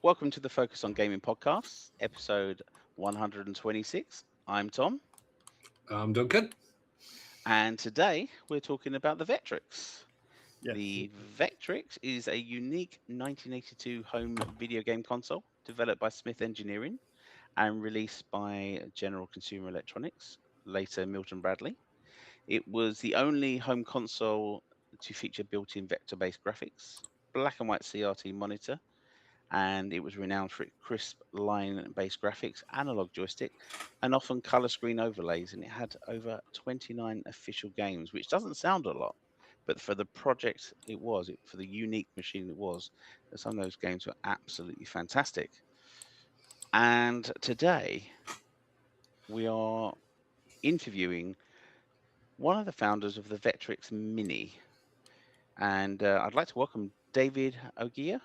Welcome to the Focus on Gaming podcast, episode 126. I'm Tom, Duncan. and today we're talking about the Vectrex. Yes. The Vectrex is a unique 1982 home video game console developed by Smith Engineering and released by General Consumer Electronics, later Milton Bradley. It was the only home console to feature built-in vector-based graphics, black and white CRT monitor, and it was renowned for its crisp line-based graphics, analog joystick, and often color screen overlays. And it had over 29 official games, which doesn't sound a lot, but for the project for the unique machine it was, some of those games were absolutely fantastic. And today we are interviewing one of the founders of the Vectrex Mini, and I'd like to welcome David Oghia.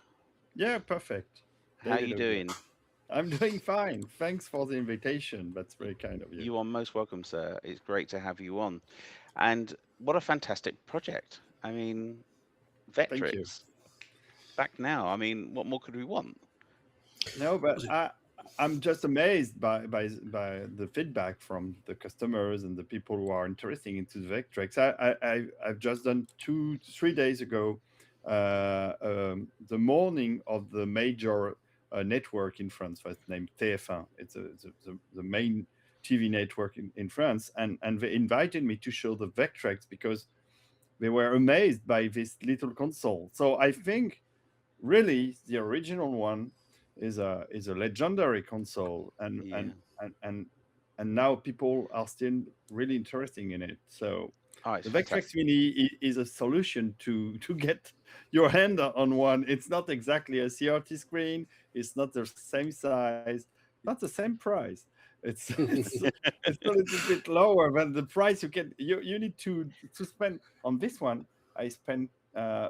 Yeah, perfect. How David you Oghia. doing? I'm doing fine. Thanks for the invitation. That's very kind of you. You are most welcome, sir. It's great to have you on. And what a fantastic project. I mean, Thank you. Vectrex, back now. I mean, what more could we want? No, but I'm just amazed by the feedback from the customers and the people who are interested into the Vectrex. I've just done 3 days ago, the morning of the major network in France, that's named TF1. It's the main TV network in France, and they invited me to show the Vectrex because they were amazed by this little console. So I think really the original one is a legendary console, Yeah. and now people are still really interested in it. So Oh, it's the Vectrex fantastic. Mini is a solution to get your hand on one. It's not exactly a CRT screen. It's not the same size, not the same price. It's a little bit lower, but the price you need to spend on this one. I spent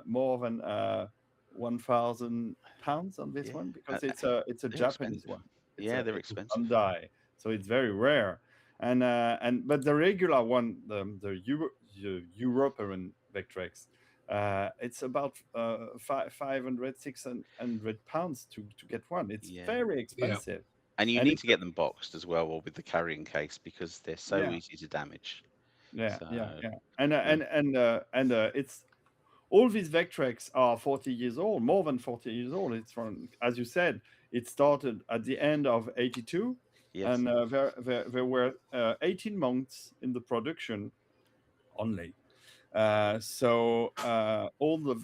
more than £1,000 on this Yeah. one because it's a They're Japanese expensive. one. Yeah, they're It's a expensive. Bandai, so it's very rare. And but the regular one, the European Vectrex, it's about 500, 600 pounds to get one. It's Yeah. very Yeah. expensive, And you and need it's to get them boxed as well, or with the carrying case, because they're so yeah, easy to damage. yeah, So, yeah, yeah. yeah. And it's all these Vectrex are 40 years old, more than 40 years old. It's from, as you said, it started at the end of 82, Yes. and there were 18 months in the production only. All the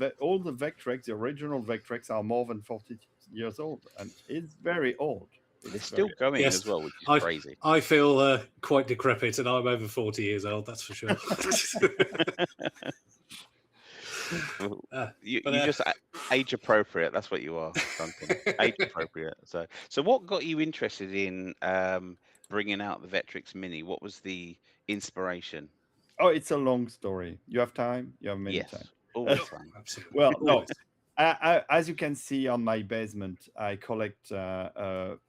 Vectrex, the original Vectrex, are more than 40 years old, and it's very old. They're It's still very going as Yes. well, which is I crazy. I feel quite decrepit, and I'm over 40 years old. That's for sure. Well, uh, you but you just age appropriate. That's what you are, Duncan. Age appropriate. So what got you interested in bringing out the Vectrex Mini? What was the inspiration? Oh, it's a long story. You have time? You have many time. Yes, all the time. absolutely, Well, no. always. As you can see on my basement, I collect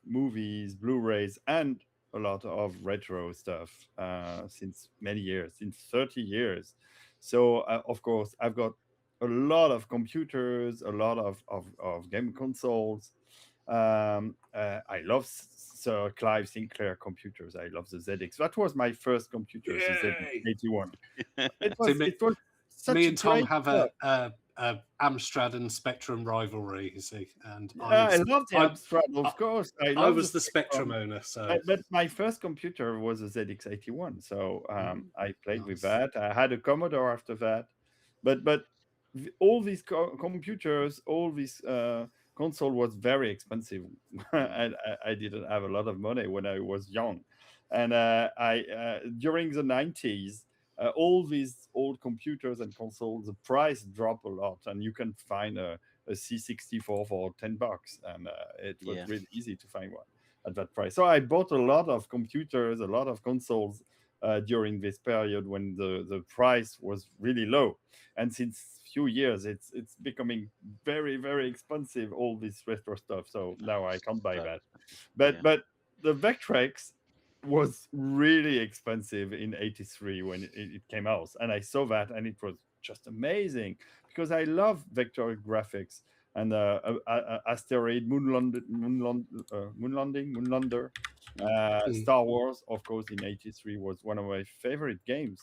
movies, Blu-rays, and a lot of retro stuff since many years, since 30 years. So, of course, I've got a lot of computers, a lot of game consoles. I love Sir Clive Sinclair computers. I love the ZX. That was my first computer, the Yay! ZX81. It So was me, it was me such a and Tom great have stuff. a Amstrad and Spectrum rivalry, you see, and Yeah, I love the Amstrad, of course. I I love the was the Spectrum Spectrum. owner, so But my first computer was a ZX81, so I played with nice. that. I had a Commodore after that, but all these computers, all these console was very expensive, and I didn't have a lot of money when I was young, and I during the 90s. All these old computers and consoles, the price dropped a lot, and you can find a C64 for $10, and it was Yeah, really easy to find one at that price. So I bought a lot of computers, a lot of consoles during this period when the price was really low, and since few years it's becoming very expensive, all this retro stuff. So now I can't buy so that. expensive. But Yeah, the Vectrex was really expensive in 83 when it came out, and I saw that, and it was just amazing because I love vector graphics. and asteroid, moonlander. Mm. Star Wars, of course, in '83 was one of my favorite games,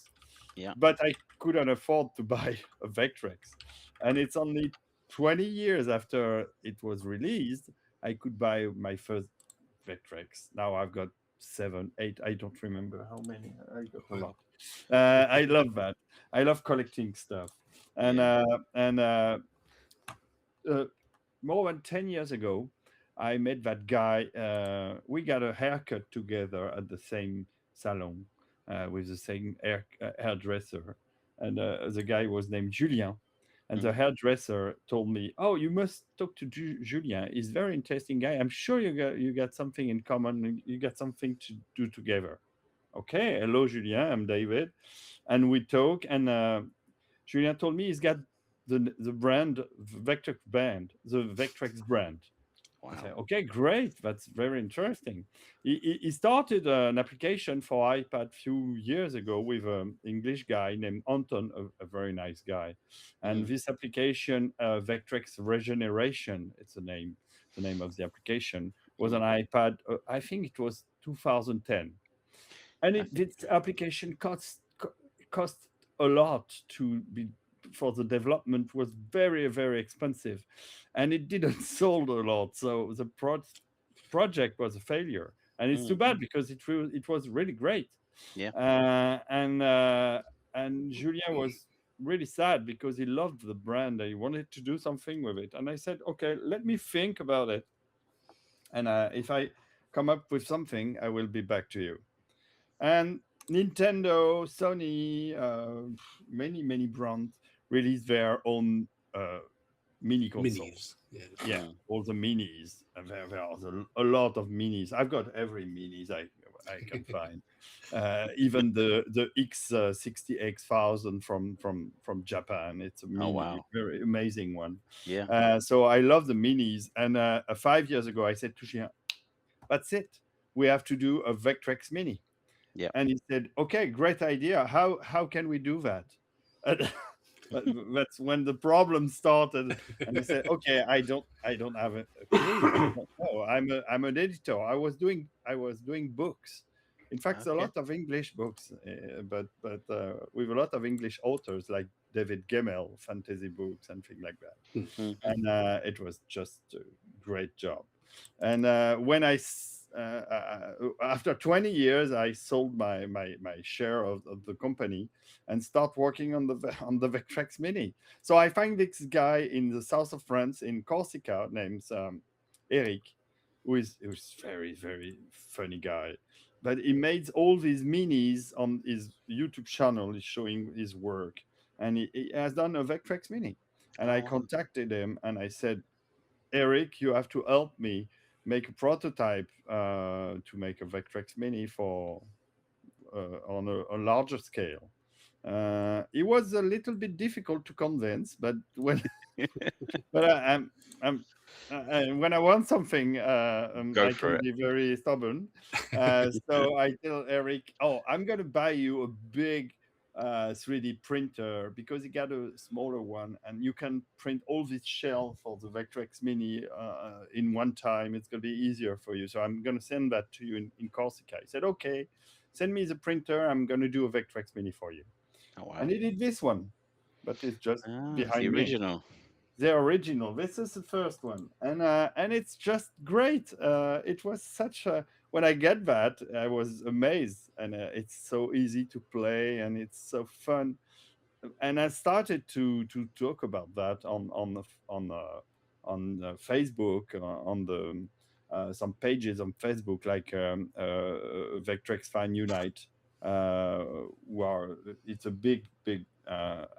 Yeah. but I couldn't afford to buy a Vectrex, and it's only 20 years after it was released I could buy my first Vectrex. Now I've got seven, eight. I don't remember how many. I got a Wow. lot. I love that. I love collecting stuff, and Yeah. uh, more than 10 years ago, I met that guy. We got a haircut together at the same salon with the same hairdresser. And the guy was named Julien. And the Mm. hairdresser told me, "Oh, you must talk to Julien. He's a very interesting guy. I'm sure you got something in common. You got something to do together." Okay, hello, Julien. I'm David, and we talk. And Julien told me he's got the brand the Vectrex brand. I Wow. said, okay, great. That's very interesting. He started an application for iPad few years ago with an English guy named Anton, a very nice guy. And Mm. this application, Vectrex Regeneration, it's the name of the application, was an Mm. iPad. I think it was 2010, and I think. this application cost a lot to be for the development, was very expensive, and it didn't sold a lot, so the project was a failure, and it's too Mm. bad because it was really great. Yeah. Uh, and uh, and Julien was really sad because he loved the brand. He wanted to do something with it, and I said, okay, let me think about it, and if I come up with something, I will be back to you. And Nintendo, Sony, many brands release their own mini consoles. Minis. Yeah. Yeah, Mm. all the minis. And there are a lot of minis. I've got every minis I can find. Even the X60X1000 from Japan. It's a Oh mini, wow. very amazing one. Yeah. So I love the minis. And 5 years ago, I said to Shia, "That's it. We have to do a Vectrex Mini." Yeah. And he said, "Okay, great idea. How can we do that?" And but that's when the problem started. And I said, "Okay, I don't have a clue. I don't know. I'm an editor. I was doing books. In fact, a Okay. lot of English books, but with a lot of English authors like David Gemmell, fantasy books and things like that. Mm. And it was just a great job. And after 20 years, I sold my share of the company and start working on the Vectrex Mini. So I find this guy in the south of France, in Corsica, named Eric, who's very funny guy. But he made all these minis on his YouTube channel. He's showing his work, and he has done a Vectrex Mini. And Oh I wow. contacted him and I said, Eric, you have to help me make a prototype to make a Vectrex Mini for on a larger scale. It was a little bit difficult to convince, but but when I want something, Go I for can it. be very stubborn. So I tell Eric, "Oh, I'm gonna buy you a big 3D printer because you got a smaller one, and you can print all this shell for the Vectrex Mini in one time. It's gonna be easier for you. So I'm gonna send that to you in Corsica." He said, "Okay, send me the printer. I'm gonna do a Vectrex Mini for you." Oh And wow. he did this one, but it's just Ah, it's the behind me, original. the original. This is the first one, and it's just great. It was such a when I get that, I was amazed, and it's so easy to play, and it's so fun. And I started to talk about that on Facebook, on the some pages on Facebook, like Vectrex Fan Unite, uh, who are it's a big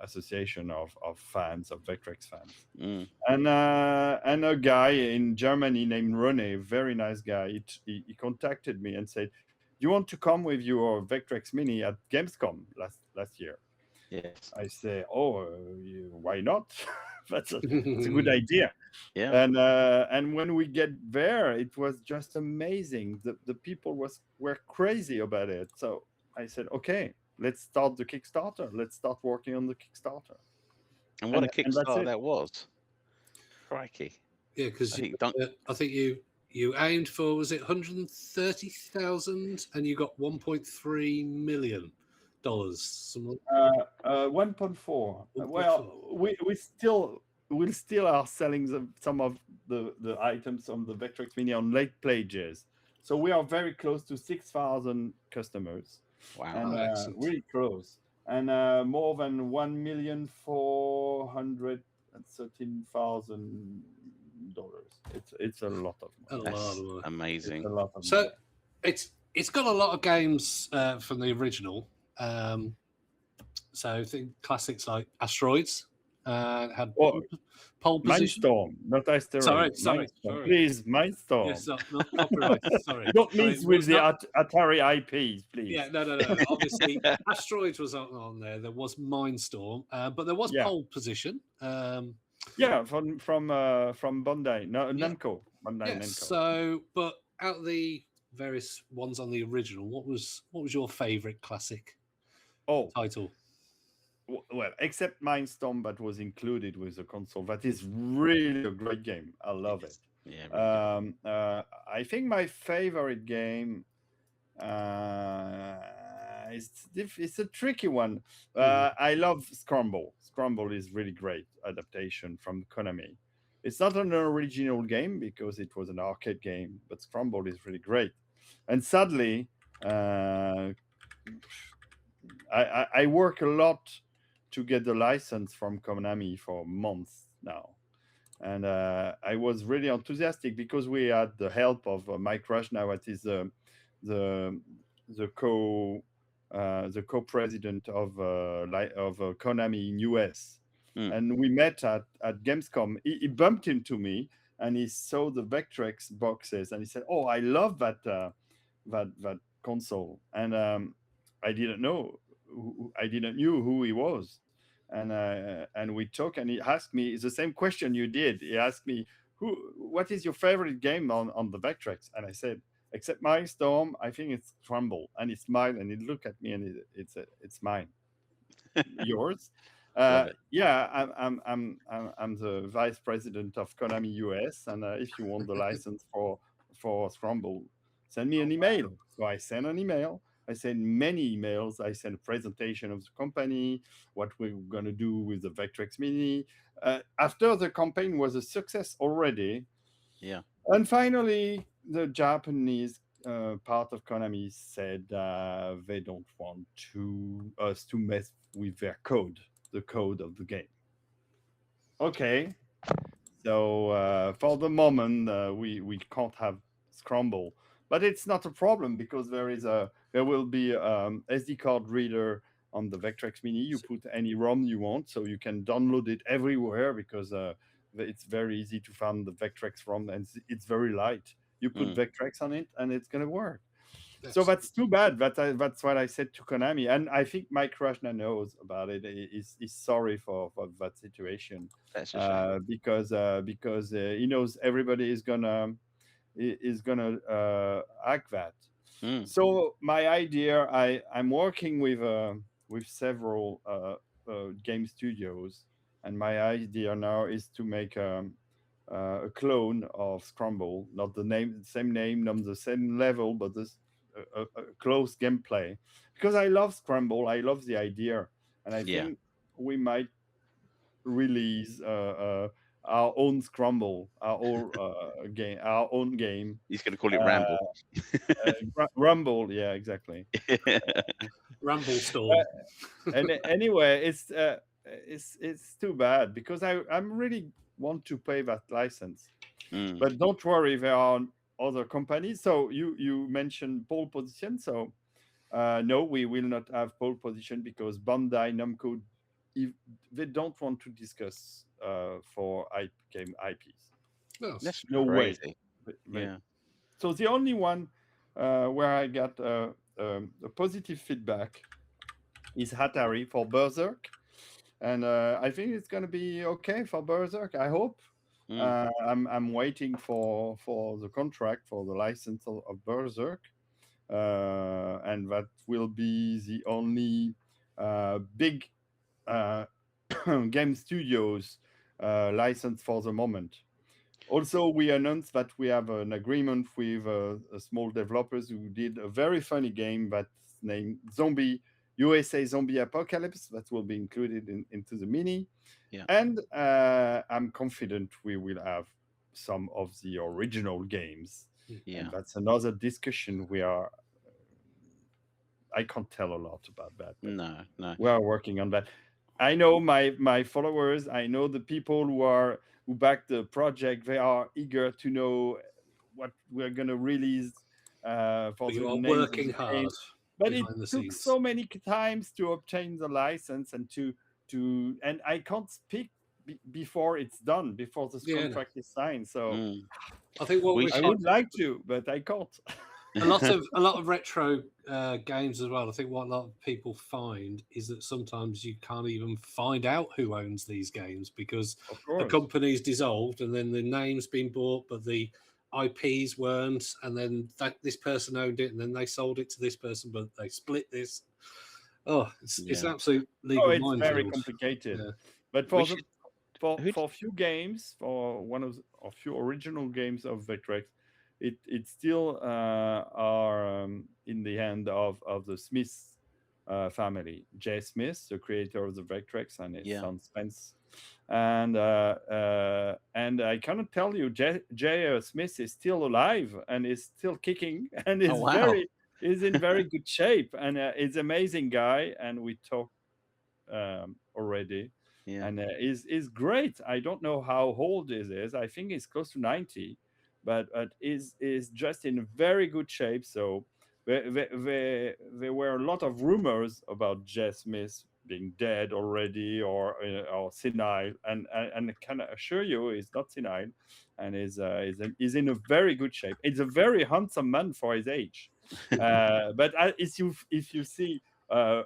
association of fans of Vectrex fans, Mm. and a guy in Germany named Rene, very nice guy. He contacted me and said, "You want to come with your Vectrex Mini at Gamescom last year?" Yes. I say, "Oh, why not? That's a good idea." Yeah. And when we get there, it was just amazing. The people were crazy about it. So I said, "Okay, let's start the Kickstarter. Let's start working on the Kickstarter." And what a And that's Kickstarter it. that was. Crikey. Yeah, because I think don't. I think you aimed for, was it 130,000 and you got 1.3 million dollars. Some 1.4. 1.4. Well, we still are selling some of the items on the Vectrex Mini on late pages. So we are very close to 6,000 customers, Wow. and Oh, excellent. really close, and more than 1,413,000 dollars. It's a lot of A money. lot That's of money. It's amazing. a lot of So money. it's got a lot of games from the original. Um, so I think classics like Asteroids had Oh, pole position. Mindstorm, not Sorry, Asteroid. sorry, Mindstorm, sorry. please, Mindstorm. Yes, not copyright. Sorry, Don't sorry. mix with Was the not. Atari IPs, Yeah, please. no. Obviously, Asteroids was on there. There was Mindstorm, but there was Yeah, pole position. yeah, from Bandai, no, Yeah, Namco, Bandai yes. Namco. So, but out of the various ones on the original, what was your favourite classic Oh, title? well, except Mindstorm that was included with the console. That is really a great game. I love it. Yes. Yeah, really good. I think my favorite game. Uh, it's a tricky one. Mhm. I love Scramble. Scramble is really great adaptation from Konami. It's not an original game because it was an arcade game, but Scramble is really great. And sadly, uh, I work a lot to get the license from Konami for months now, and I was really enthusiastic because we had the help of Mike Rush. Now it is the the co the co-president of Konami in US, Mm. and we met at Gamescom. He bumped into me and he saw the Vectrex boxes and he said, "Oh, I love that console," and I didn't know. I didn't knew who he was, and we talked, and he asked me the same question you did. He asked me, what is your favorite game on the Vectrex?" And I said, "Except Mindstorm, I think it's Crumble." And he smiled and he looked at me and it's mine. Yours? Love it. Yeah, I'm the vice president of Konami US, and if you want the license for Scramble, send me Oh an wow! email. So I sent an email. I sent many emails. I sent a presentation of the company, what we're gonna do with the Vectrex Mini. After the campaign was a success already, Yeah. and finally, the Japanese part of Konami said they don't want us to mess with their code, the code of the game. Okay, so for the moment, we can't have Scramble, but it's not a problem because there will be SD card reader on the Vectrex Mini. You put any ROM you want, so you can download it everywhere because it's very easy to find the Vectrex ROM and it's very light. You put Mm. Vectrex on it and it's gonna work. So Excellent. that's too bad. That's what I said to Konami, and I think Mike Krashna knows about it. He's sorry for that situation That's a shame. because he knows everybody is gonna hack that. Mm. So my idea, I'm working with several game studios, and my idea now is to make a clone of Scramble, not the same name, not the same level, but this a close gameplay. Because I love Scramble, I love the idea, and I Yeah. think we might release our own Scramble, our own game. He's going to call it Uh, Ramble. Rumble, yeah, exactly. Ramble Storm. And anyway, it's too bad because I'm really want to pay that license. Mm. But don't worry, there are other companies. So you mentioned pole position. So no, we will not have pole position because Bandai Namco, if they don't want to discuss for game IPs. Yes. That's No way. crazy. They- Yeah. So the only one where I got a positive feedback is Hatari for Berserk, and I think it's gonna be okay for Berserk. I hope. Mm. I'm waiting for the contract for the license of Berserk, and that will be the only big uh, game studios license for the moment. Also, we announced that we have an agreement with a small developers who did a very funny game that's named Zombie USA Zombie Apocalypse that will be included into the mini. Yeah. And I'm confident we will have some of the original games. And Yeah. that's another discussion we are. I can't tell a lot about that, but No, no. we are working on that. I know my followers. I know the people who back the project. They are eager to know what we're gonna release for But you the are names of working the hard games. But it behind the took scenes. so many times to obtain the license and to and I can't speak before it's done, before this Yeah, no. contract is signed. So Mm. I think what We we I find should. would like to, but I can't. a lot of retro games as well. I think what a lot of people find is that sometimes you can't even find out who owns these games because Of the course. company's dissolved and then the name's been bought, but the IPs weren't, and then this person owned it, and then they sold it to this person, but they split this. Oh, it's Yeah. an absolute Oh, legal it's very minefield. complicated. Yeah, But We for the should. Who? for few games, for one of a few original games of Vectrex, it still are in the hand of the Smith family. Jay Smith, the creator of the Vectrex, and his Yeah. son Spence. And I cannot tell you, Jay Smith is still alive and is still kicking and Oh wow. is in very good shape, and is amazing guy. And we talked already, Yeah. and is great. I don't know how old this is. I think he's close to 90, but is just in very good shape. So there were a lot of rumors about Jess Smith being dead already or senile, and I can assure you he's not senile, and is in a very good shape. It's a very handsome man for his age. But if you see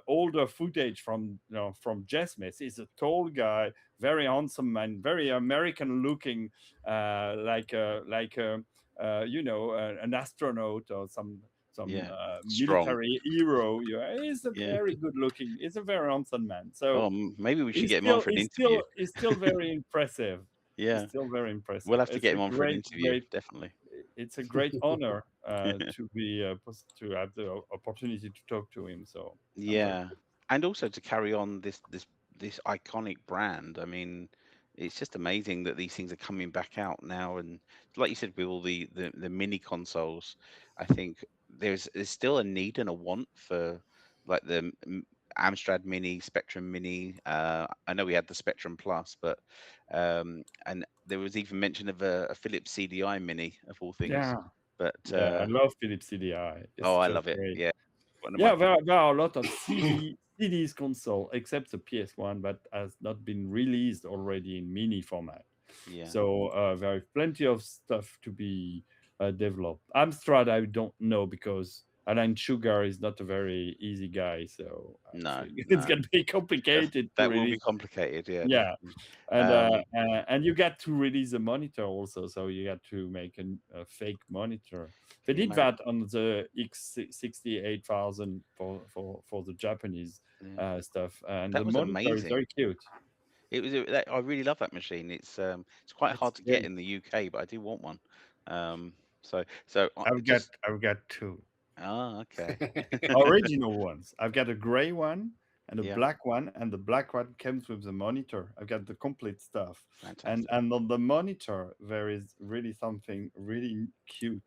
older footage from from Jess Smith. He's a tall guy, very handsome man, very American looking, an astronaut or some Yeah. Strong. military hero. Yeah, he's a Yeah. very good looking. He's a very handsome man. So Oh, maybe we should get him on for an interview. he's still very impressive. He's Yeah. still very We'll impressive. have to get him on for an interview. Definitely. It's a great honor to be to have the opportunity to talk to him. So I'm very Yeah, and also to carry on this iconic brand. I mean, it's just amazing that these things are coming back out now. And like you said, with all the mini consoles, I think there's still a need and a want for like the Amstrad Mini, Spectrum Mini. I know we had the Spectrum Plus, but and there was even mention of a Philips CDI Mini of all things. yeah. But Yeah, I love Philips CDI. oh, It's I just love it. great. Yeah, one of my Yeah, favorite. there are a lot of CDs console, except the PS1, but has not been released already in mini format. Yeah. So there is plenty of stuff to be developed. Amstrad, I don't know because Alan Sugar is not a very easy guy. So I No, think it's no. going to be complicated to That will be release. complicated. Yeah, Yeah, definitely. and Um, and you got to release a monitor also, so you got to make a fake monitor. They can you did imagine? that on the X68000 for the Japanese Yeah. stuff, and the That was monitor is amazing. very cute. It was. I really love that machine. It's quite It's hard to get great. in the UK, but I do want one. So just I've got two okay. original ones. I've got a gray one and a Yeah, black one, and the black one comes with the monitor. I've got the complete stuff, fantastic. and on the monitor there is really something really cute.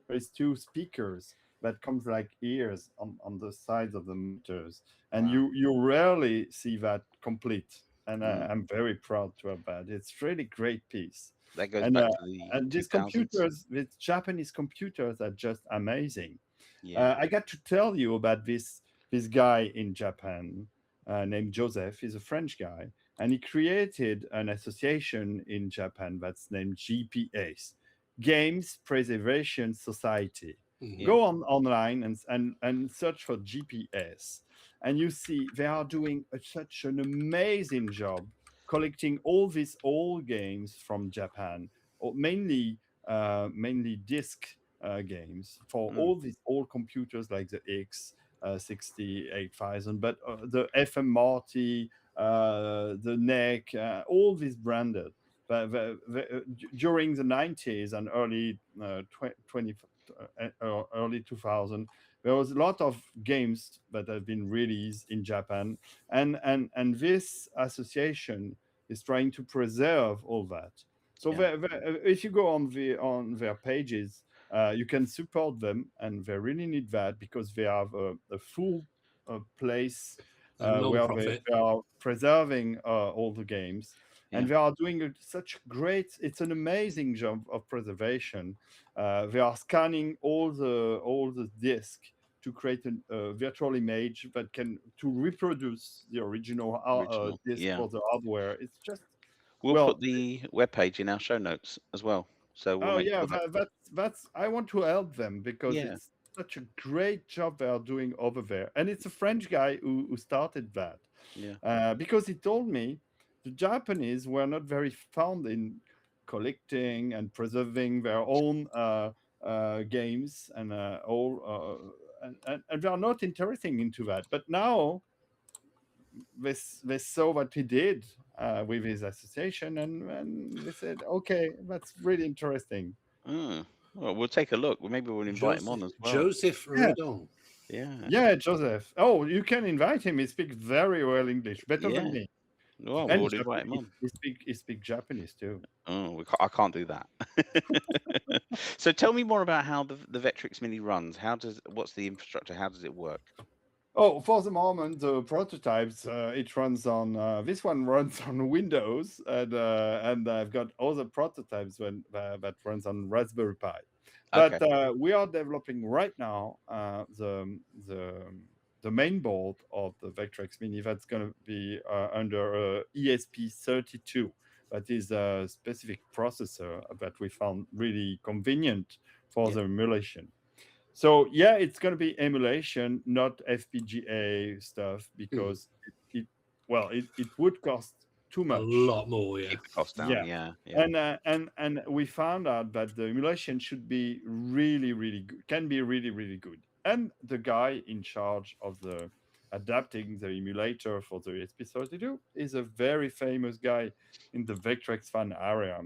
There's two speakers that comes like ears on the sides of the monitors, and Wow. you rarely see that complete. And Mm. I'm very proud to have that. It's really great piece. That goes And back to the these 2000s. computers, these Japanese computers, are just amazing. Yeah. I got to tell you about this guy in Japan named Joseph. He's a French guy, and he created an association in Japan that's named GPS, Games Preservation Society. Mhm. Yeah. Go on online and search for GPS, and you see they are doing such an amazing job collecting all these old games from Japan, or mainly disc games for Mm. all these old computers like the X 68000, but the FM Marty, the neck, all these branded. But during the 90s and early 20, early 2000, there was a lot of games that have been released in Japan, and this association is trying to preserve all that. So Yeah. if you go on their pages, you can support them, and they really need that because they have a full place A where they, non-profit. they are preserving all the games, Yeah. and they are doing such great. It's an amazing job of preservation. They are scanning all the disk to create a virtual image that can to reproduce the original Original. disk Yeah. for the hardware. It's just We'll well. put the webpage in our show notes as well. So we'll Oh make yeah, sure that. that's I want to help them because Yeah. it's such a great job they are doing over there, and it's a French guy who started that. Yeah. Because he told me the Japanese were not very fond in collecting and preserving their own games and and they are not interesting into that. But now they saw what he did with his association, and they said, okay, that's really interesting. Mm. Well, we'll take a look. Maybe we'll invite him on as well. Joseph Yeah, Redon. Yeah. yeah, Joseph. Oh, you can invite him. He speaks very well English, better than Yeah. me. Well, And we'll invite him Japanese. on. He speak Japanese too. Oh, I can't do that. So tell me more about how the Vectrex Mini runs. What's the infrastructure? How does it work? Oh, for the moment, the prototypes it runs on this one runs on Windows, and I've got other prototypes that runs on Raspberry Pi. But Okay. we are developing right now the the main board of the Vectrex Mini that's going to be under ESP32. That is a specific processor that we found really convenient for Yeah. the emulation. So yeah, it's going to be emulation, not FPGA stuff, Hmm. because it would cost too A much. lot more, yeah. Keep the cost down. Yeah, Yeah. Yeah. and we found out that the emulation should be really really good, can be really really good. And the guy in charge of the adapting the emulator for the ESP32 is a very famous guy in the Vectrex fan area.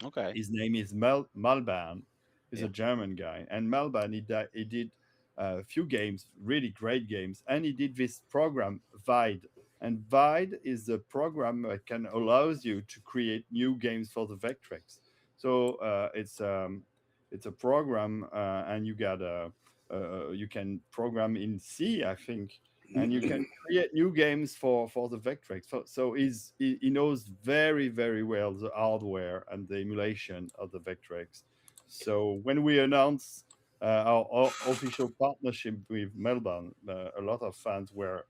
Okay. His name is Malban. He's a Yeah. German guy. And Malban, he did a few games, really great games. And he did this program, Vide. And Vide is a program that can allows you to create new games for the Vectrex. So it's a program, and you can program in C, I think, and you can create new games for the Vectrex. So he knows very very well the hardware and the emulation of the Vectrex. So when we announce our official partnership with Melbourne, a lot of fans were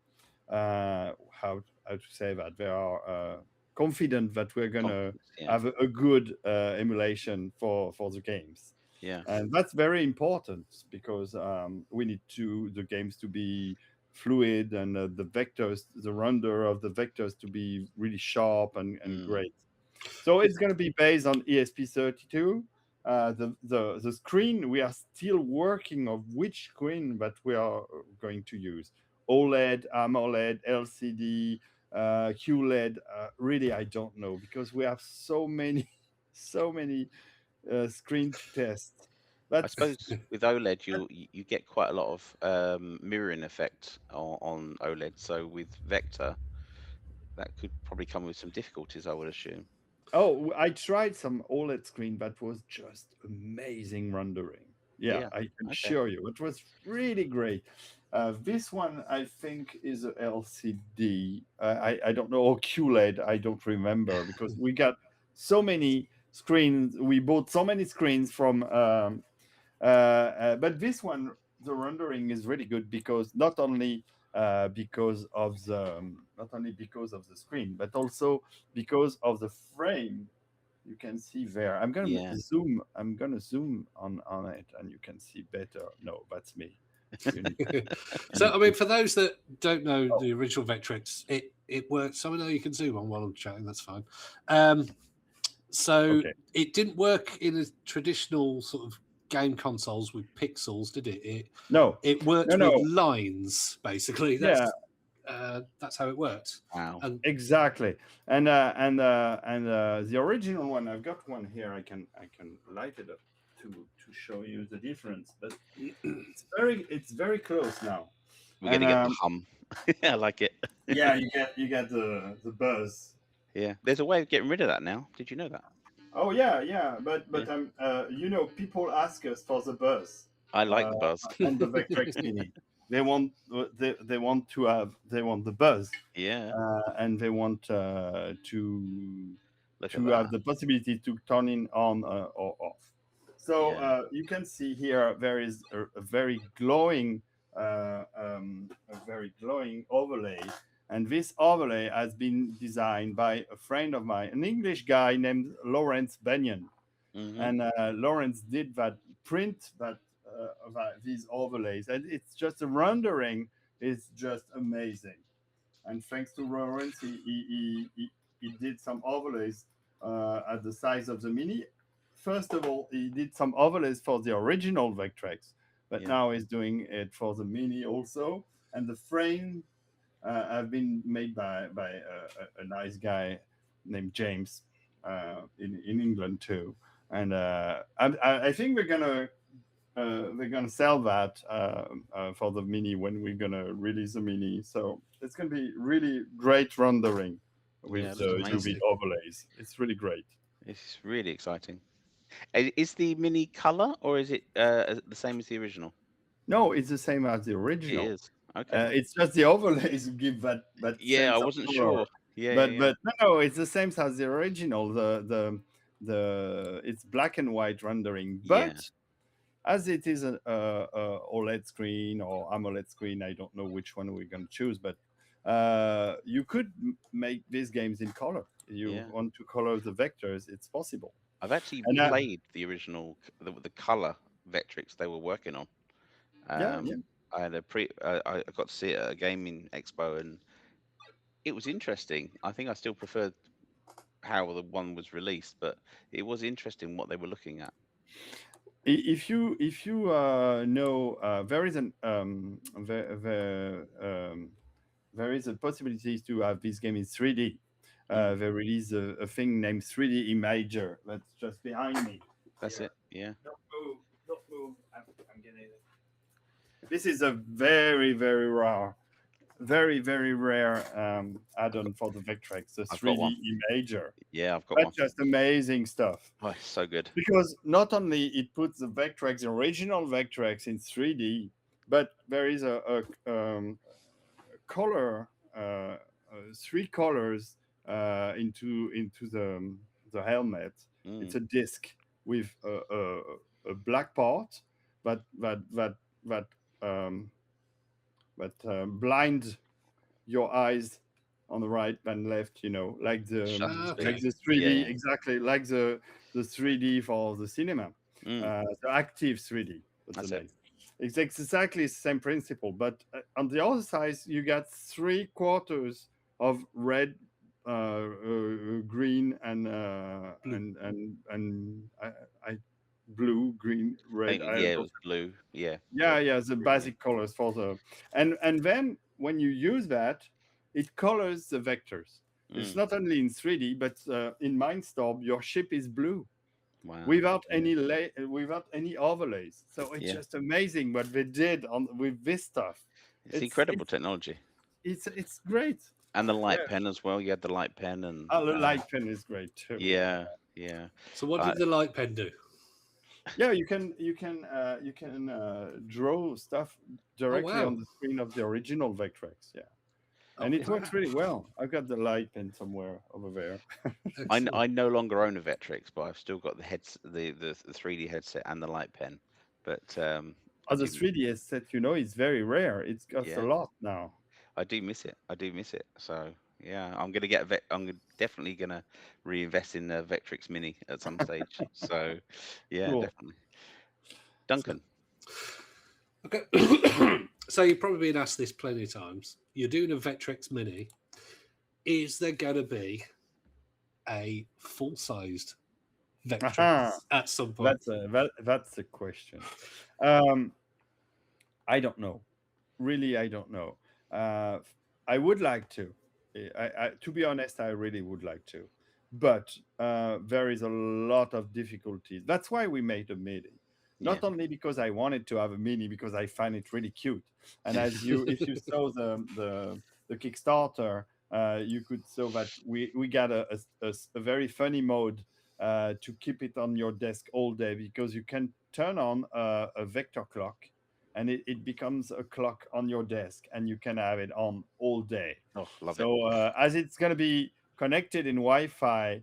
how to say that they are confident that we're gonna Confidence. Yeah. have a good emulation for the games, Yeah. and that's very important because we need the games to be fluid, and the vectors, the render of the vectors to be really sharp and Mm. great. So it's going to be based on ESP32. The screen, we are still working of which screen that we are going to use. OLED, AMOLED, LCD, QLED. Really, I don't know because we have so many, so many screen to test. I That's suppose with OLED, you get quite a lot of mirroring effect on OLED. So with Vector, that could probably come with some difficulties, I would assume. Oh, I tried some OLED screen that was just amazing rendering. Yeah, Yeah. I can Okay. show you. It was really great. This one, I think, is a LCD. I don't know, or QLED. I don't remember because we got so many screens. We bought so many screens from but this one, the rendering is really good because not only because of the screen, but also because of the frame. You can see there. Yeah. I'm gonna zoom on it, and you can see better. No, that's me. You need, you So, need I mean, to. for those that don't know Oh, the original Vectrex, it works. So I know you can zoom on while I'm chatting. That's fine. So okay. it didn't work in a traditional sort of game consoles with pixels, did it? No, It no, worked with no. lines, basically. That's Yeah, that's how it works. Wow. And Exactly. And the original one, I've got one here. I can light it up to show you the difference. But it's very close now. We're And gonna get the hum. I like it. yeah, you get the buzz. Yeah. There's a way of getting rid of that now. Did you know that? Oh yeah, yeah. But Yeah. but people ask us for the buzz I like uh, the buzz. on the Vectrex Mini. They want the buzz, Yeah. and they want to Look at to have that. the possibility to turn it on or off. So Yeah. you can see here there is a very glowing overlay, and this overlay has been designed by a friend of mine, an English guy named Lawrence Benyon, Mhm. and Lawrence did that print these overlays, and it's just a rendering is just amazing. And thanks to Lawrence, he did some overlays at the size of the Mini. First of all, he did some overlays for the original Vectrex, but Yeah. now he's doing it for the Mini also. And the frame have been made by a nice guy named James in England too. And I think we're gonna sell that for the Mini when we're gonna release the Mini. So it's gonna be really great rendering Yeah. with It looks the UV amazing. overlays. It's really great. It's really exciting. Is the mini color or is it the same as the original? No, it's the same as the It original. is. Okay. It's just the overlays give that Yeah, I sense of wasn't color. sure. Yeah, yeah, But yeah. but no, it's the same as the original. The it's black and white rendering, Yeah. but as it is a OLED screen or AMOLED screen, I don't know which one we're going to choose, but you could make these games in color. You Yeah. want to color the vectors, it's possible. I've actually And played the original, the color Vectrex they were working on. yeah, yeah. I had a I got to see it at a gaming expo, and it was interesting. I think I still preferred how the one was released, but it was interesting what they were looking at. If you know, there is there is a possibility to have this game in 3D. Mm, They release a thing named 3D Imager that's just behind me that's here. it. Yeah. Don't move, don't move. I'm getting it. This is a very rare add-on for the Vectrex, the I've got one. 3D Imager. Yeah, I've got one. That's just amazing stuff. Oh, it's so good. Because not only it puts the Vectrex, the original Vectrex in 3D, but there is a color, three colors into the helmet. It's Mm, a disc with a black part that um, blind your eyes on the right and left, like the shutter okay. speed. like the Yeah, 3D, yeah. exactly like the 3D for the cinema, Mm, the active 3D. That's the that's it. name. It's exactly the same principle, but on the other side, you got 3/4 of red, green, and Blue. I blue, green, I red. think yeah, it was blue. Yeah, Yeah, red, yeah, the green. Yeah. basic colors for the and then when you use that, it colors the vectors. It's Mm, not only in 3D, but in Mindstorm, your ship is blue wow. without Yeah. without any overlays. So it's Yeah. just amazing what they did on with this stuff. It's It's incredible it's technology. it's great. And the Yeah, light pen as well. You had the light pen and oh, the light pen is great too. Yeah. yeah, yeah. So what Uh, did the light pen do? Yeah, you can draw stuff Oh directly on wow. the screen of the original Vectrex. Yeah. And Oh it wow. works really well. I've got the light pen somewhere over there. Excellent. I no longer own a Vectrex, but I've still got the the 3D headset and the light pen. But I Oh, the do 3DS set, is very rare. It costs a yeah, lot now. I do miss it. I do miss it. So yeah, I'm gonna definitely gonna reinvest in the Vectrex Mini at some stage. So yeah, Cool. definitely. So, Duncan. okay. So you've probably been asked this plenty of times. You're doing a Vectrex Mini. Is there going to be a full-sized Vectrex Aha. at some point? That's the question. Um, I don't know. Really, I don't know. I would like to. To be honest, I really would like to, but there is a lot of difficulties. That's why we made a mini. Yeah. Not only because I wanted to have a mini, because I find it really cute. And as you, if you saw the Kickstarter, you could saw that we got a very funny mode to keep it on your desk all day, because you can turn on a vector clock, and it becomes a clock on your desk, and you can have it on all day. Oh, love it. So as it's going to be connected in Wi-Fi,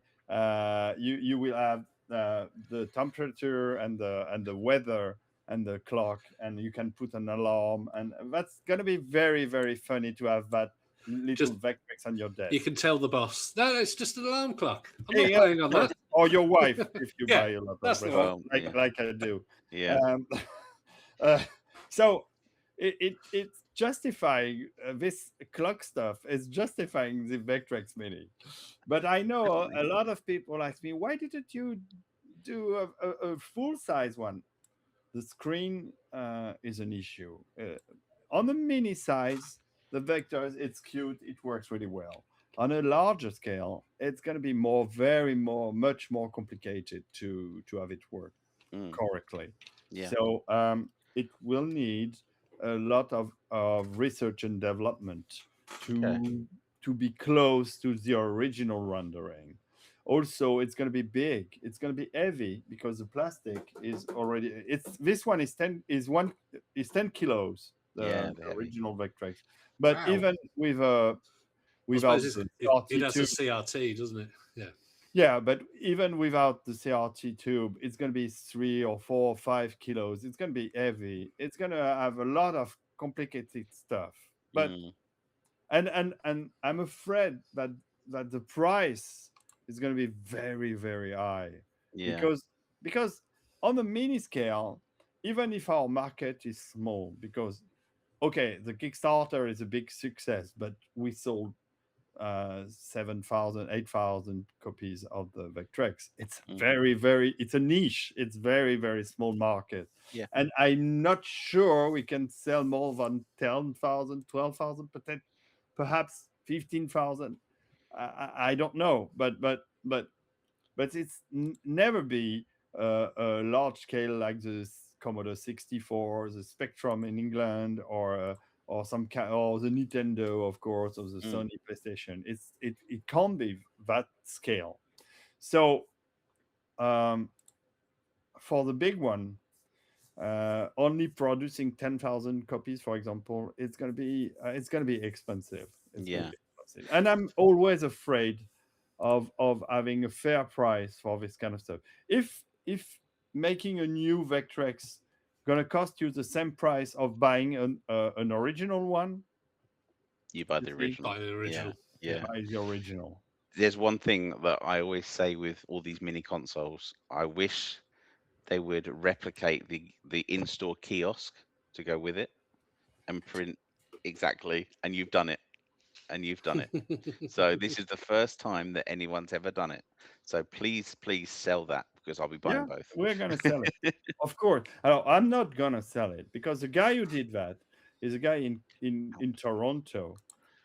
you will have the temperature and the weather and the clock, and you can put an alarm, and that's going to be very, very funny to have that little Just Vectrex on your you desk. can tell the boss, no, it's just an alarm clock. I'm not Yeah, playing of on course. that. Or your wife, if you Yeah, buy a lot of that's the Vectrex, one. Well, like yeah. I do. Yeah. Uh, so it's justifying this clock stuff is justifying the Vectrex Mini. But I know Definitely. a lot of people ask me, why didn't you do a full size one? The screen is an issue. On the mini size, the vectors, it's cute, it works really well. On a larger scale, it's going to be much more complicated to have it work Mm. correctly. Yeah. So it will need a lot of research and development Okay. to be close to the original rendering. Also, it's going to be big. It's going to be heavy because the plastic is already. It's this one is 10 kilos. Yeah, The they're heavy. original Vectrex, but Wow. even with I without suppose the it CRT has a tube. CRT, doesn't it? Yeah. Yeah, but even without the CRT tube, it's going to be 3 or 4 or 5 kilos. It's going to be heavy. It's going to have a lot of complicated stuff. But Mm. and I'm afraid that the price is going to be very, very high, Yeah. because because on the mini scale, even if our market is small, because okay, the Kickstarter is a big success, but we sold 7,000, 8,000 copies of the Vectrex. It's Mm. very, very, it's a niche. It's very, very small market. Yeah. And I'm not sure we can sell more than 10,000, 12,000, perhaps 15,000. I don't know, but it's never be a large scale like the Commodore 64, the Spectrum in England, or or the Nintendo, of course, or the Mm. Sony PlayStation. It can't be that scale. So um, for the big one, only producing 10,000 copies, for example, it's gonna be expensive. It's gonna Yeah. be expensive, and I'm always afraid of having a fair price for this kind of stuff. If making a new Vectrex gonna cost you the same price of buying an original one, You buy you the see, original. By the Yeah. original. Yeah. Yeah. buy the original. There's one thing that I always say with all these mini consoles. I wish they would replicate the in-store kiosk to go with it and print exactly. And you've done it. And you've done it. So this is the first time that anyone's ever done it. So please, please sell that because I'll be buying Yeah, both. we're gonna sell it. Of course. I'm not gonna sell it because the guy who did that is a guy in Toronto.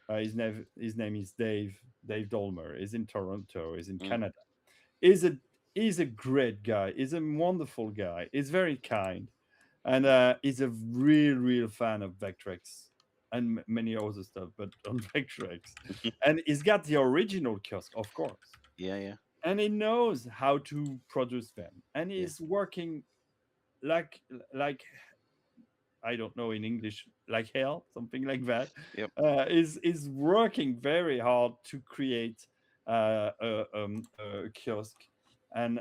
His name is Dave Dolmer. He's in Toronto. He's in Mm, Canada. He's a great guy. He's a wonderful guy. He's very kind, and he's a real fan of Vectrex and many other stuff, but on Vectrex. And he's got the original kiosk, of course, yeah, yeah, and he knows how to produce them, and yeah. he's working like like I don't know in English, like hell, something like that. Yep. Is working very hard to create a kiosk, and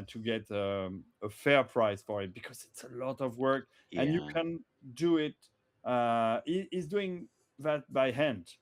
to get a fair price for it, because it's a lot of work, and you Yeah. can do it. He's doing that by hand.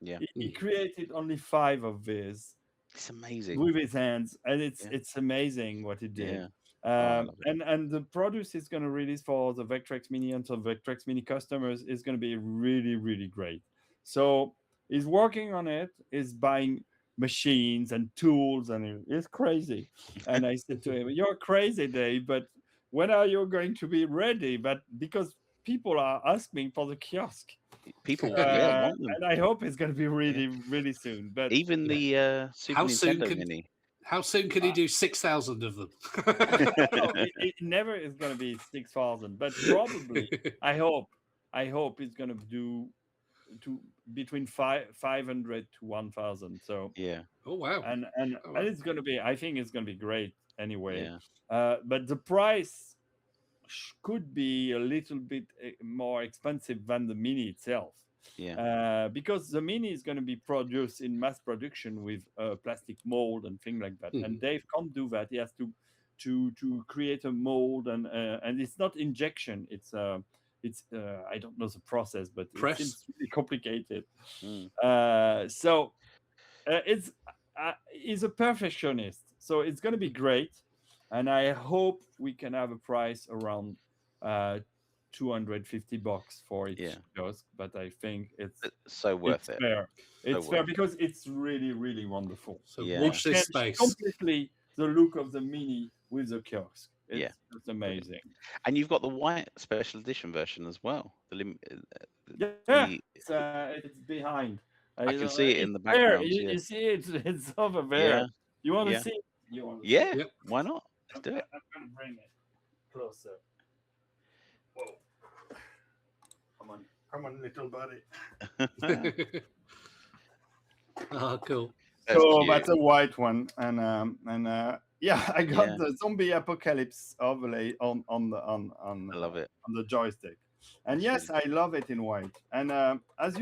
Yeah. He Mm. created only 5 of these It's amazing. with his hands, and Yeah. it's amazing what he did. Yeah. Oh, I love it. And the product is going to release for the Vectrex Mini and the Vectrex Mini customers is going to be really great. So he's working on it. He's buying machines and tools, and it's crazy. And I said to him, "You're crazy, Dave, but when are you going to be ready?" But because people are asking for the kiosk. People, yeah, want them. And I hope it's going to be Yeah. really, really soon. But Even Yeah. the Super How soon Nintendo can Mini. how soon can he do 6,000 of them? no, it never is going to be 6,000. But probably, I hope, it's going to do to between 500 to 1,000. So Yeah, Oh wow! Oh, and wow. it's going to be. I think it's going to be great anyway. yeah, But the price could be a little bit more expensive than the mini itself, yeah, because the mini is going to be produced in mass production with plastic mold and things like that. And Mhm. Dave can't do that. He has to create a mold, and it's not injection. It's I don't know the process, but it Press. seems really complicated. mm, So it's he's a perfectionist, so it's going to be great, and I hope we can have a price around uh, $250 for yeah. each kiosk. But I think So it's worth it. fair. So It's fair worth it. because it's really, really wonderful. So They Yeah, watch this changed space. completely the look of the mini with the kiosk. yeah. It's Brilliant. amazing. And you've got the white special edition version as well. Yeah, The it's behind. I can see it in It's the there. background. Yeah, You see it. It's over there. yeah, You want to yeah, see? You want to see? yeah. Yep. Why not? Let's do it. I'm gonna bring it closer. Whoa! Come on, little buddy. Oh, cool. That's So cute. that's a white one, and yeah, I got Yeah, the zombie apocalypse overlay I love it. on the joystick, and That's yes, really I love it in white. And as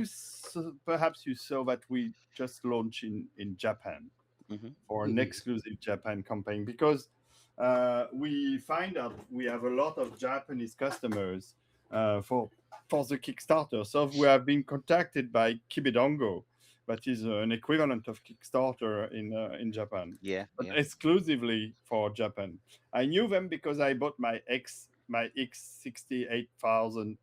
perhaps you saw that we just launched in Japan hmm for an Mhm. exclusive Japan campaign, because we find out we have a lot of Japanese customers for the Kickstarter. So we have been contacted by Kibidongo, that is an equivalent of Kickstarter in Japan, Yeah, but yeah. exclusively for Japan. I knew them because I bought my X68,000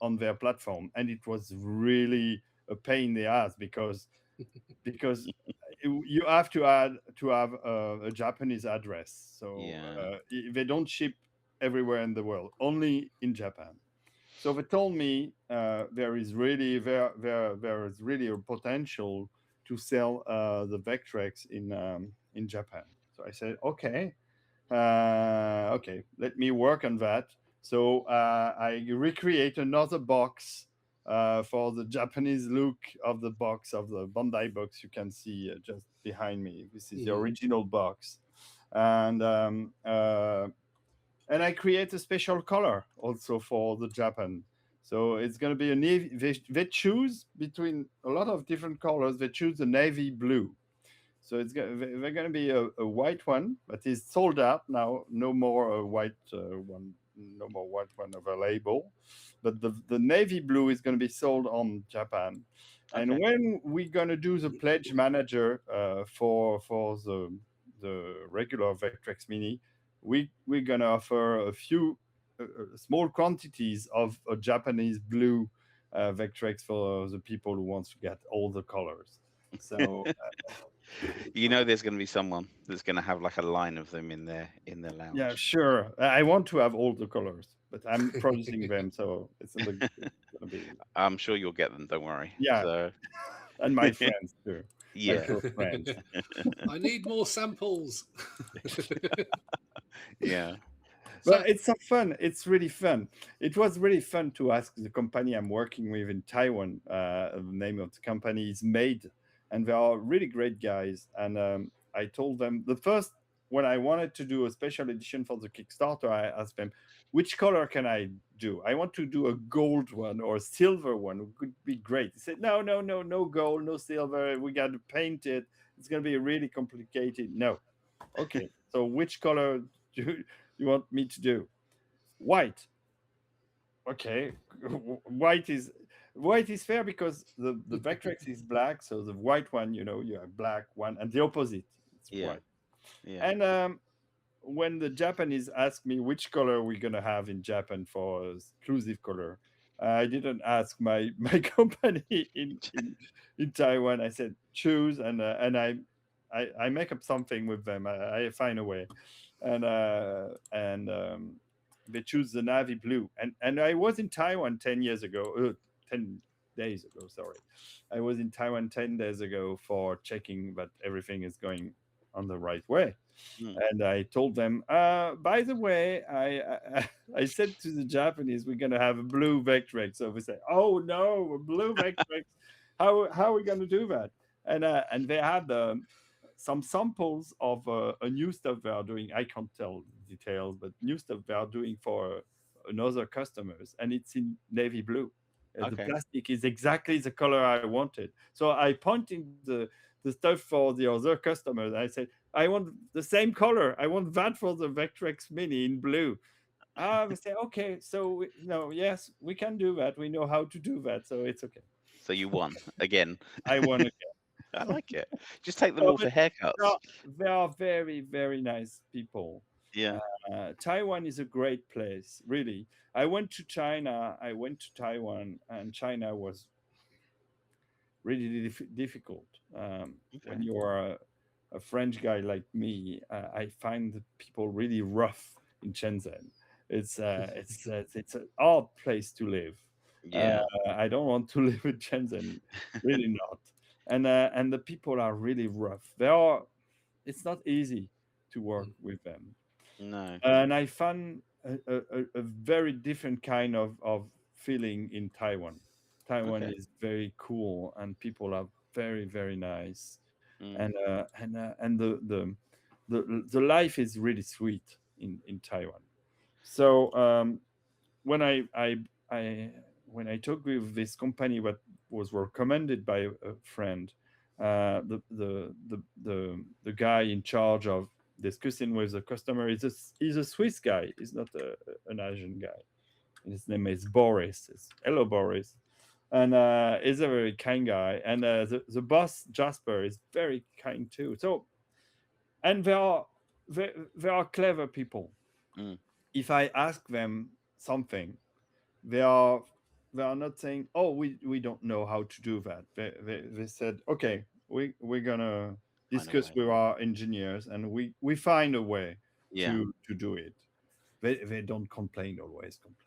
on their platform, and it was really a pain in the ass because you have to have a Japanese address. So Yeah. they don't ship everywhere in the world, only in Japan. So they told me there is really a potential to sell the Vectrex in Japan. So I said, okay, okay, let me work on that. So I recreate another box for the Japanese look of the box of the Bandai box you can see just behind me. This is the Mhm. original box, and I create a special color also for the Japan. So it's going to be a navy. They choose between a lot of different colors. They choose the navy blue. So they're going to be a white one, but it's sold out now. No more white one, no more white one available. But the navy blue is going to be sold on Japan. And Okay. when we're going to do the pledge manager for the regular Vectrex Mini, we're going to offer a few small quantities of a Japanese blue Vectrex for the people who wants to get all the colors. So You know, there's going to be someone that's going to have like a line of them in their yeah, lounge. sure. I want to have all the colors, but I'm producing them, so it's gonna be I'm sure you'll get them. Don't worry. yeah, So and my friends too, my yeah, close friends. I need more samples. yeah, So, But it's so fun. It's really fun. It was really fun to ask the company I'm working with in Taiwan. The name of the company is Made, and they are really great guys. And I told them the first when I wanted to do a special edition for the Kickstarter, I asked them, which color can I do? I want to do a gold one or a silver one. It could be great. He said, no, no, no, no gold, no silver. We got to paint it. It's going to be really complicated. No. Okay. So which color do you want me to do? White. Okay. White is fair because the Vectrex is black, so the white one, you have black one, and the opposite, it's yeah, white. yeah. And when the Japanese asked me which color we're gonna have in Japan for exclusive color, I didn't ask my company in Taiwan. I said choose, and I make up something with them. I find a way, and they choose the navy blue. And I was in Taiwan 10 years ago, 10 days ago, sorry. I was in Taiwan 10 days ago for checking that everything is going on the right way. Mm. And I told them, by the way, I said to the Japanese, we're gonna have a blue Vectrex. So we say, oh no, a blue Vectrex. How are we gonna do that? And they had some samples of a new stuff they are doing. I can't tell details, but new stuff they are doing for another customers, and it's in navy blue. The Okay. plastic is exactly the color I wanted. So I pointed the stuff for the other customers. I said, I want the same color. I want that for the Vectrex Mini in blue. We say, okay, so no, yes, we can do that. We know how to do that, so it's okay. So you won again. I want to I like it. Just take them go. all But for haircuts. they are very, very nice people. Yeah. Taiwan is a great place, really. I went to China, I went to Taiwan, and China was really difficult. When Okay. you are a French guy like me, I find the people really rough in Shenzhen. It's an odd place to live. Uh, Yeah. I don't want to live in Shenzhen, really not. And the people are really rough. They are. It's not easy to work Mm. with them. No. And I found a very different kind of feeling in Taiwan. Taiwan Okay. is very cool, and people are very, very nice, Mm. and the life is really sweet in Taiwan. So when I when I talked with this company that was recommended by a friend, the guy in charge of discussing with the customer is a Swiss guy. He's not an Asian guy. His name is Boris. Hello, Boris. And he's a very kind guy. And the boss Jasper is very kind too. So and they are clever people. Mm. If I ask them something, they are they are not saying, oh, we don't know how to do that. They said, okay, we're gonna Find a discuss way. with our engineers, and we find a way Yeah. to do it. They don't complain, always complain.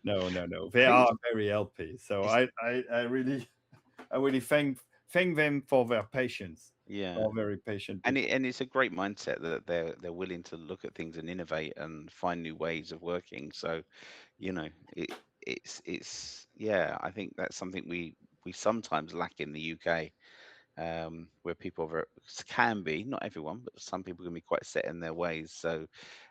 No, they I think are very LP. So it's I really I really thank them for their patience. They yeah. are very patient And people. it's a great mindset that they're willing to look at things and innovate and find new ways of working. So, you know, it's yeah, I think that's something we sometimes lack in the UK, where people can be, not everyone, but some people can be quite set in their ways. So,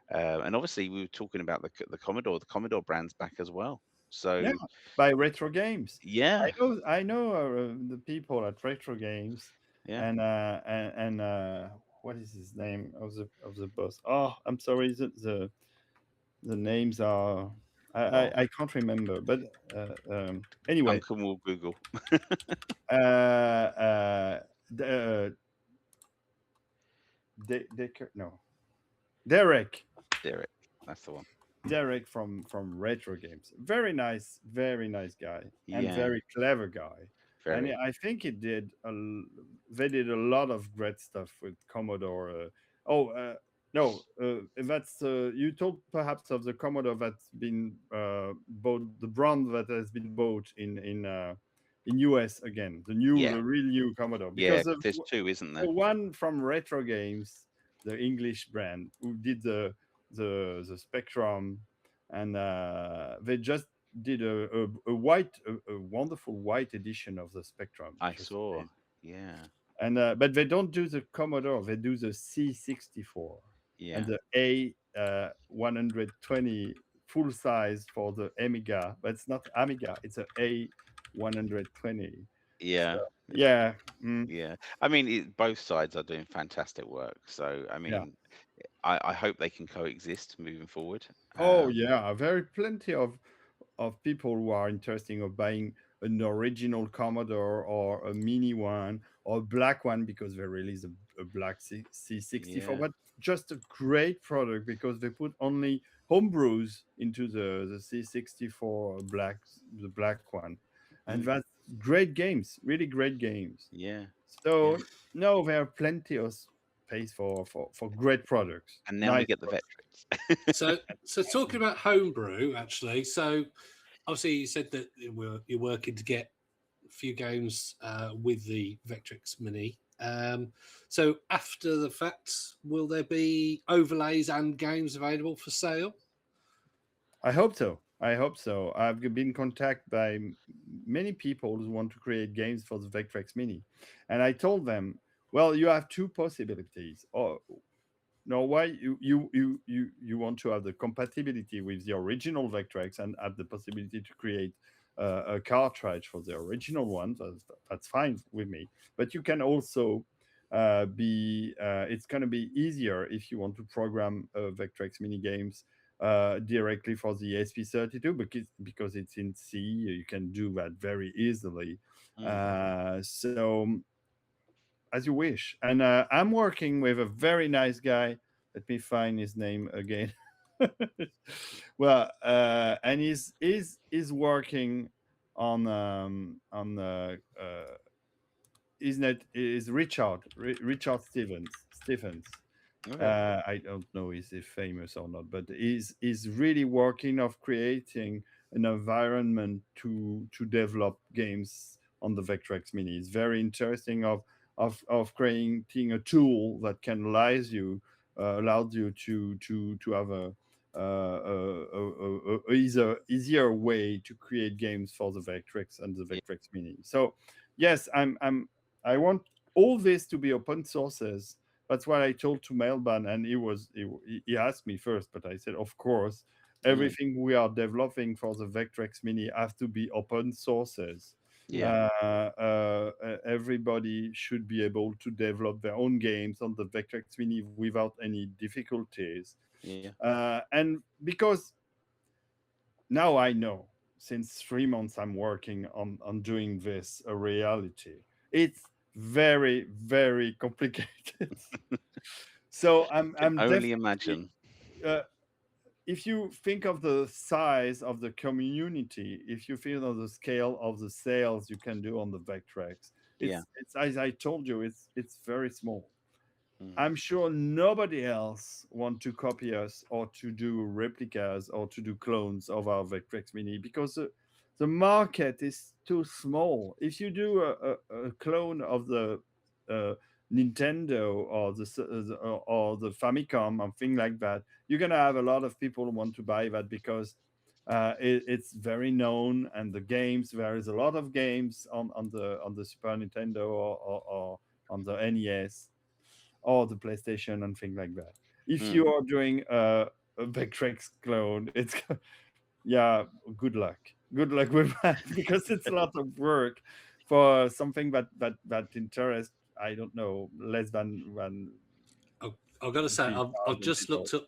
and obviously we were talking about the Commodore brand's back as well. Yeah, So by Retro Games. yeah, I know the people at Retro Games, yeah. and what is his name of the boss? Oh, I'm sorry, the names are Oh, I can't remember, but anyway, Duncan will Google. the no, Derek. Derek, that's the one. Derek from Retro Games. Very nice guy, and Yeah, very clever guy. And very. I think they did a lot of great stuff with Commodore. Oh, no, that's you talk perhaps of the Commodore that's been bought, the brand that has been bought in US again, Yeah, the real new Commodore, yeah. because 'Cause there's two, isn't the there? one from Retro Games, the English brand, who did the Spectrum, and they just did a wonderful white edition of the Spectrum, I which was saw. amazing. Yeah, And but they don't do the Commodore; they do the C64 and yeah, the A 120 full size for the Amiga, but it's not Amiga; it's a A 120. So yeah, yeah, mm, yeah. I mean, both sides are doing fantastic work. So, I yeah. mean, I hope they can coexist moving forward. Oh yeah, very plenty of people who are interested in buying an original Commodore or a mini one or a black one because they release a black C64. Yeah. But just a great product because they put only homebrews into the C64 the black one, and Mm, that's great games, really great games. yeah. So Yeah. no, there are plenty of pays for great products, And now we nice get the products. Vectrex. So talking about homebrew, actually. So obviously, you said that you're working to get a few games with the Vectrex Mini. So after the fact, will there be overlays and games available for sale? I hope so. I hope so. I've been contacted by many people who want to create games for the Vectrex Mini, and I told them, well, you have two possibilities. Or no, why you want to have the compatibility with the original Vectrex and have the possibility to create a cartridge for the original one. That's fine with me. But you can also be it's going to be easier if you want to program Vectrex mini games directly for the SP32 because it's in C. You can do that very easily. Mm. So as you wish. And I'm working with a very nice guy. Let me find his name again. Well, and he's working on isn't it is Richard Stevens. Okay. I don't know is he famous or not, but is really working of creating an environment to develop games on the Vectrex Mini. It's very interesting of creating a tool that can allows you to have a easier way to create games for the Vectrex and the Yeah. Vectrex Mini. So yes, I want all this to be open sources. That's what I told to Mailban, and he asked me first, but I said, of course, Mm. everything we are developing for the Vectrex Mini have to be open sources. Yeah. Everybody should be able to develop their own games on the Vectrex Mini without any difficulties. Yeah. And because now I know, since 3 months I'm working on doing this a reality. It's very, very complicated. So Can I'm only definitely imagine. uh, if you think of the size of the community, if you feel of the scale of the sales you can do on the Vectrex, Yeah. it's as I told you, it's very small. Mm. I'm sure nobody else want to copy us or to do replicas or to do clones of our Vectrex Mini because the market is too small. If you do a clone of the uh, Nintendo or or the Famicom or thing like that, you're gonna have a lot of people who want to buy that because it's very known and the games there is a lot of games on the Super Nintendo or on the NES or the PlayStation and things like that. If Mm. you are doing a Vectrex clone, it's yeah, good luck. Good luck with that because it's a lot of work for something that interests I don't know less than I've got to say, I've 3,000 just people. looked up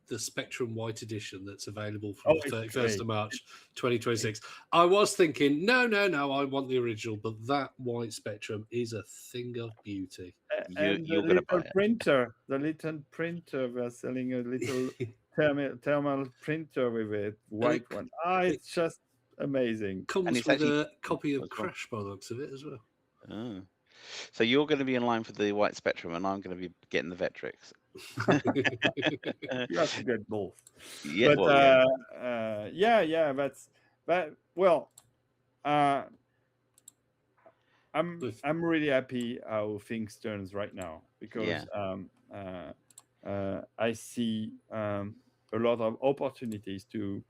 the Spectrum White Edition that's available from Oh, the it's 31st great. of March, It's 2026. I was thinking, no, I want the original, but that white Spectrum is a thing of beauty. and You're gonna buy it. the little printer, we're selling a little And thermal printer with it, white it, one. Ah, it it's just amazing. And comes it's with actually a copy of as well. Crash by the looks of it as well. Oh. So you're going to be in line for the white spectrum, and I'm going to be getting the Vectrex. You have to get both. Yeah. But Well, yeah. yeah, that's that. Well, uh, I'm really happy how things turns right now because Yeah. I see a lot of opportunities to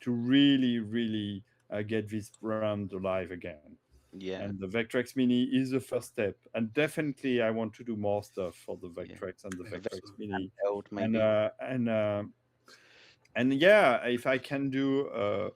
really get this brand alive again. Yeah. And the Vectrex Mini is the first step. And definitely, I want to do more stuff for the Yeah. Vectrex and the A Vectrex Excellent. Mini. handheld, And maybe. yeah, if I can do a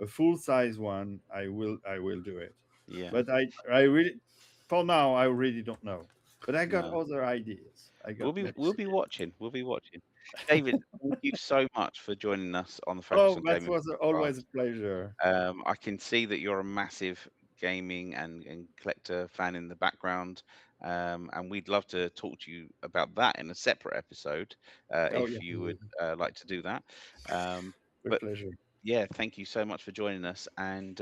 full size one, I will do it. Yeah. But I really, for now, I really don't know. But I got No. other ideas. I got let's We'll be see. watching. We'll be watching. David, thank you so much for joining us on the Focus Oh, on that Gaming was always a podcast. pleasure. I can see that you're a massive gaming and collector fan in the background, and we'd love to talk to you about that in a separate episode Oh yeah, if you would like to do that. Um, with but pleasure. Yeah, thank you so much for joining us. And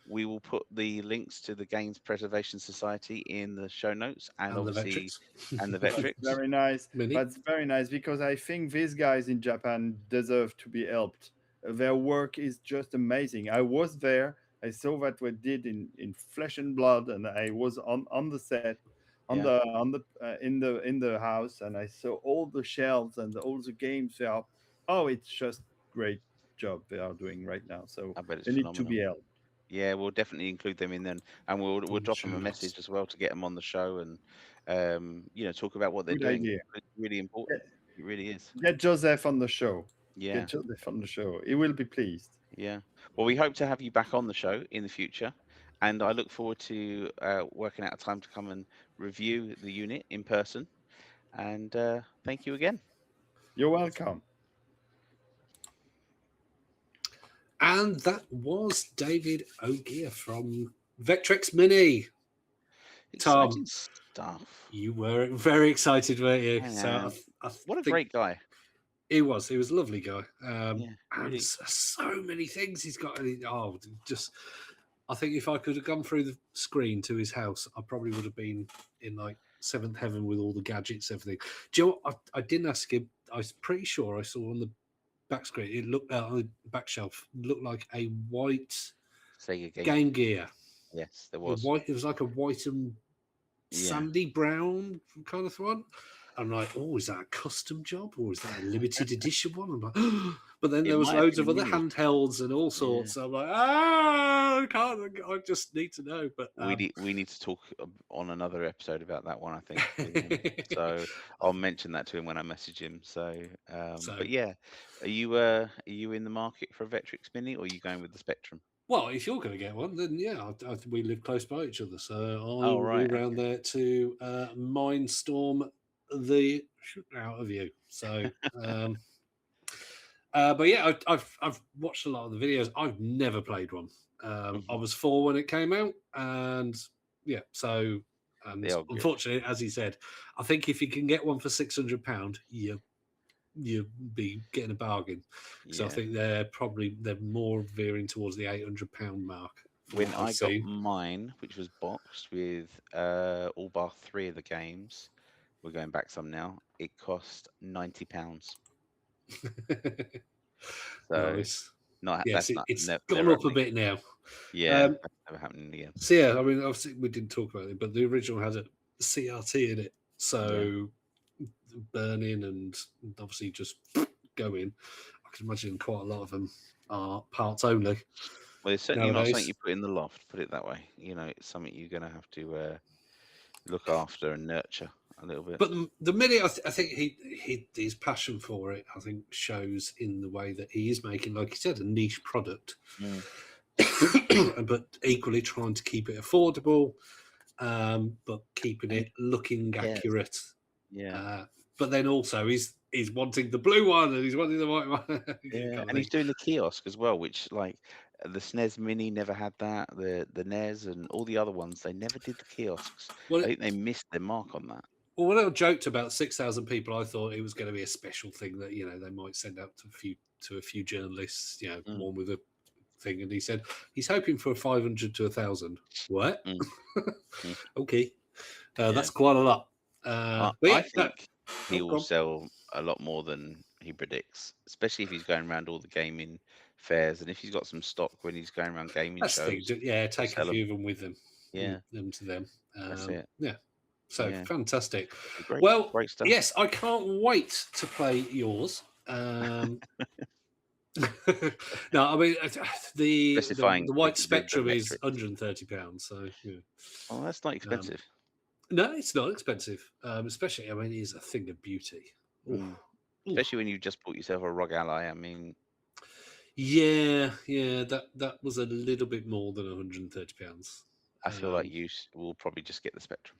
we will put the links to the Games Preservation Society in the show notes, and And the obviously, Vectrex and the That's Vectrex. very nice. Mini. That's very nice because I think these guys in Japan deserve to be helped. Their work is just amazing. I was there. I saw what we did in flesh and blood, and I was on the set, Yeah, in the house, and I saw all the shelves and all the games they are. Oh, it's just great job they are doing right now. So I bet it's they need to phenomenal. be helped. Yeah, we'll definitely include them in then, and we'll In the drop show them a notes. message as well to get them on the show, and talk about what they're Good doing. idea. It's really important. It really is. Get Joseph on the show. Yeah, Get Joseph on the show. He will be pleased. yeah. Well, we hope to have you back on the show in the future, and I look forward to working out a time to come and review the unit in person. And thank you again. You're welcome. And that was David Oghia from Vectrex Mini. Tom, Exciting stuff. you were very excited, weren't you? I So am. I What a think great guy. he was. He was a lovely guy. Yeah, And really. so many things he's got. Just I think if I could have gone through the screen to his house, I probably would have been in like seventh heaven with all the gadgets, everything. Do you know what? I didn't ask him. I was pretty sure I saw on the back screen. It looked on the back shelf. Looked like a white Sega game. Game Gear. Yes, there The was. white. It was like a white and Yeah. sandy brown kind of one. I'm like, oh, is that a custom job or is that a limited edition one? I'm like, but then It there was might have loads been of a other mini. handhelds and all sorts. I'm like, I can't. I just need to know. But We need to talk on another episode about that one, I think. with him. So I'll mention that to him when I message him. So, So- but yeah, are you in the market for a Vectrex Mini, or are you going with the Spectrum? well, if you're going to get one, then yeah, we live close by each other, so I Oh, will right, be around there to mindstorm the shit out of you. So, but yeah, I've watched a lot of the videos. I've never played one. I was 4 when it came out, and yeah, so and They are good. unfortunately, as he said, I think if you can get one for £600, you be getting a bargain. So I Yeah. think they're more veering towards the £800 mark. from When what I've I got seen. mine, which was boxed with all bar 3 of the games, we're going back some now. It cost £90. So Nice. not Yes, that's not it's never gone up a happening. bit now. Yeah, that's never happening again. So yeah, I mean, obviously we didn't talk about it, but the original had a CRT in it, so burning and obviously just going. I can imagine quite a lot of them are parts only. Well, it's certainly not something Nowadays. you put in the loft. Put it that way. It's something you're going to have to look after and nurture a little bit. But the minute I think his passion for it, I think, shows in the way that he is making, like he said, a niche product, but equally trying to keep it affordable, but keeping it looking accurate. Yeah. But then also he's wanting the blue one and he's wanting the white one. Yeah, and he's doing the kiosk as well, which like the SNES Mini never had that. The NES and all the other ones, they never did the kiosks. Well, I think they missed their mark on that. Well, when I joked about 6,000 people, I thought it was going to be a special thing that they might send out to a few journalists, one with a thing. And he said he's hoping for 500 to 1,000. What? Okay, that's quite a lot. But yeah, I think he will sell a lot more than he predicts, especially if he's going around all the gaming fairs and if he's got some stock when he's going around gaming that's the shows. thing. Yeah, take a few of them with them. Yeah, them to them. that's it. Yeah. So fantastic. Great stuff. Yes, I can't wait to play yours. No, I mean the white Spectrum is £130. So yeah. Oh, that's not expensive. No, it's not expensive. Especially, I mean, it is a thing of beauty. Especially when you just bought yourself a ROG Ally. I mean, yeah, that was a little bit more than £130. I feel like you will probably just get the Spectrum.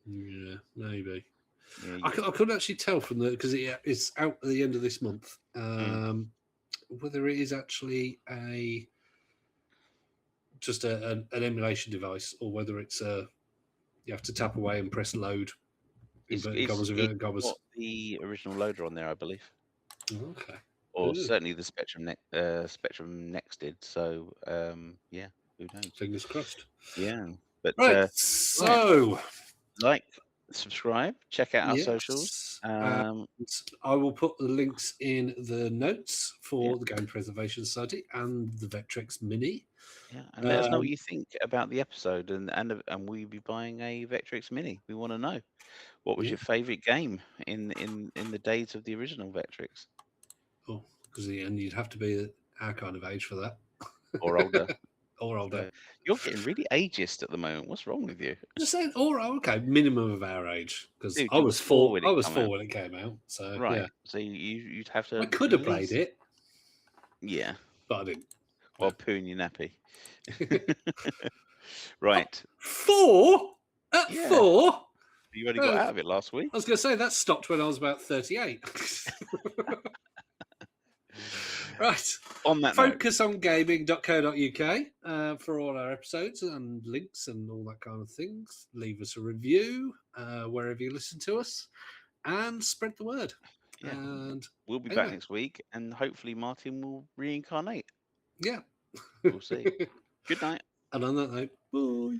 Yeah, maybe. Yeah, I couldn't actually tell from because it's out at the end of this month. Whether it is actually just an emulation device or whether it's you have to tap away and press load. It's got the original loader on there, I believe. Okay. or Ooh, certainly the Spectrum Next did. So yeah, who knows? fingers crossed. Yeah, but Right. right, So like, subscribe, check out our socials. yes. I will put the links in the notes Yeah, for the Game Preservation Society and the Vectrex Mini. yeah, and let us know what you think about the episode, and we'll be buying a Vectrex Mini. We want to know what was Yeah. your favourite game in the days of the original Vectrex Oh, because and you'd have to be our kind of age for that, or older. or older. So you're getting really ageist at the moment. What's wrong with you, Just saying, or okay, minimum of our age, because dude? I You were was four four. when I it was came four out, when it came out. So right? yeah, So you'd have I to could at have played least, it, yeah, but I didn't. while pooing your nappy. Right. Four at Yeah, four. you only got Oh, out of it last week. I was going to say that stopped when I was about 38. Right. On that note, Focusongaming.co.uk for all our episodes and links and all that kind of things. Leave us a review wherever you listen to us and spread the word. yeah, And we'll be back anyway, next week, and hopefully Martin will reincarnate. yeah. We'll see. Good night. And on that note, bye.